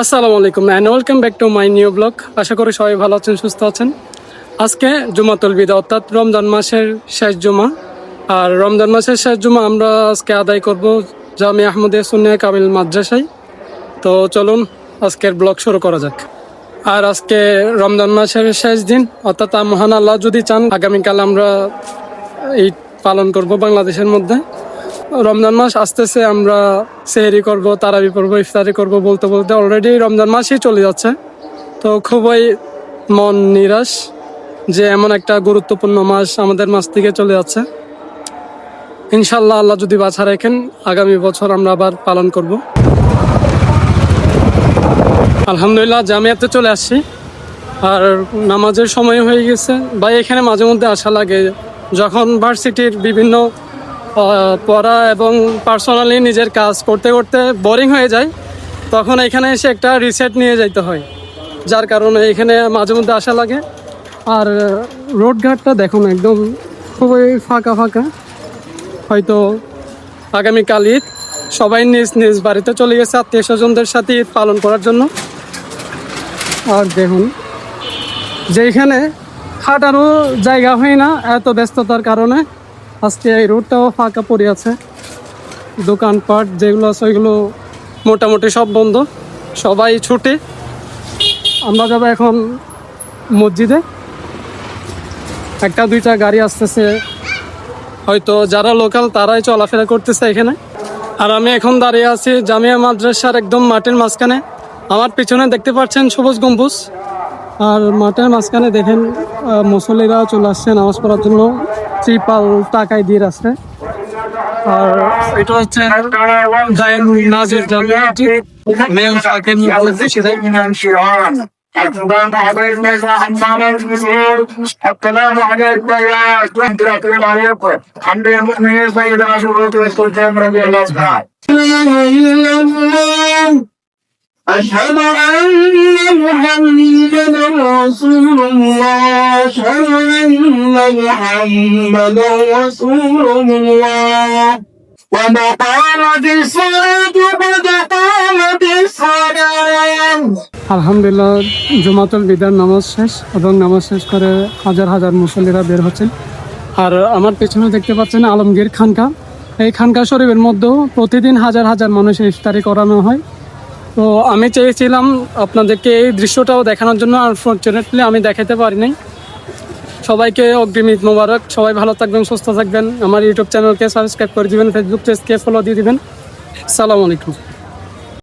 আসসালামু আলাইকুম and welcome back to my new blog. আশা করি সবাই ভালো আছেন, সুস্থ আছেন। আজকে জুমাতুল বিদা অর্থাৎ রমজান মাসের শেষ জুমা। আর রমজান মাসের শেষ জুমা আমরা আজকে আদায় করব জামিয়া আহমদিয়া সুন্নিয়া কামিল মাদ্রাসায়। তো চলুন আজকের ব্লগ শুরু করা যাক। আর আজকে রমজান মাসের শেষ দিন, অর্থাৎ মহান আল্লাহ যদি চান আগামীকাল আমরা ঈদ পালন করব বাংলাদেশের মধ্যে। রমজান মাস আসতেছে, আমরা সেহরি করব, তারাবি পড়বো, ইফতারি করব, বলতে বলতে অলরেডি রমজান মাসই চলে যাচ্ছে। তো খুবই মন নিরাশ যে এমন একটা গুরুত্বপূর্ণ মাস আমাদের মাস থেকে চলে যাচ্ছে। ইনশাল্লাহ আল্লাহ যদি বাছা রাখেন আগামী বছর আমরা আবার পালন করব। আলহামদুলিল্লাহ জামিয়াতে চলে আসছি, আর নামাজের সময় হয়ে গেছে। ভাই এখানে মাঝে মধ্যে আসা লাগে যখন ভার্সিটির বিভিন্ন পড়া এবং পার্সোনালি নিজের কাজ করতে করতে বোরিং হয়ে যায়, তখন এখানে এসে একটা রিসেট নিয়ে যাইতে হয়, যার কারণে এখানে মাঝে মধ্যে আসা লাগে। আর রোডঘাটটা দেখুন একদম খুবই ফাঁকা ফাঁকা। হয়তো আগামীকাল ঈদ, সবাই নিজ নিজ বাড়িতে চলে গেছে আত্মীয় স্বজনদের সাথে ঈদ পালন করার জন্য। আর দেখুন যেখানে হাঁটারও জায়গা হয় না এত ব্যস্ততার কারণে, আজকে এই রোডটাও ফাঁকা পড়ে আছে। দোকানপাট যেগুলো আছে ওইগুলো মোটামুটি সব বন্ধ, সবাই ছুটে। আমরা যাবো এখন মসজিদে। একটা দুইটা গাড়ি আসতেছে, হয়তো যারা লোকাল তারাই চলাফেরা করতেছে এখানে। আর আমি এখন দাঁড়িয়ে আছি জামিয়া মাদ্রাসার একদম মাঠের মাঝখানে। আমার পিছনে দেখতে পাচ্ছেন সবুজ গম্বুজ, আর মাঠের মাঝখানে দেখেন মুসল্লিরা চলে আসছে নামাজ পড়ার জন্য, ত্রিপাল টাকায় দিয়ে আসছে। আর এটা হচ্ছে নাজির জামিয়া মেল ফাকিম السلام عليكم الحمد لله سيدنا رسول الله رضي الله عنه أشهد أن محمدا رسول الله أشهد أن محمدا رسول الله ومقامة الصلاة قد قامت الصلاة আলহামদুলিল্লাহ জুমাতুল বিদার নামাজ শেষ, এবং নামাজ শেষ করে হাজার হাজার মুসল্লিরা বের হচ্ছেন। আর আমার পেছনে দেখতে পাচ্ছেন আলমগীর খানকা। এই খানকা শরীফের মধ্যেও প্রতিদিন হাজার হাজার মানুষের ইফতারি করানো হয়। তো আমি চেয়েছিলাম আপনাদেরকে এই দৃশ্যটাও দেখানোর জন্য, আনফর্চুনেটলি আমি দেখাতে পারি নাই। সবাইকে অগ্রিম ঈদ মোবারক। সবাই ভালো থাকবেন, সুস্থ থাকবেন। আমার ইউটিউব চ্যানেলকে সাবস্ক্রাইব করে দিবেন, ফেসবুক পেজকে ফলো দিয়ে দিবেন। আসসালামু আলাইকুম।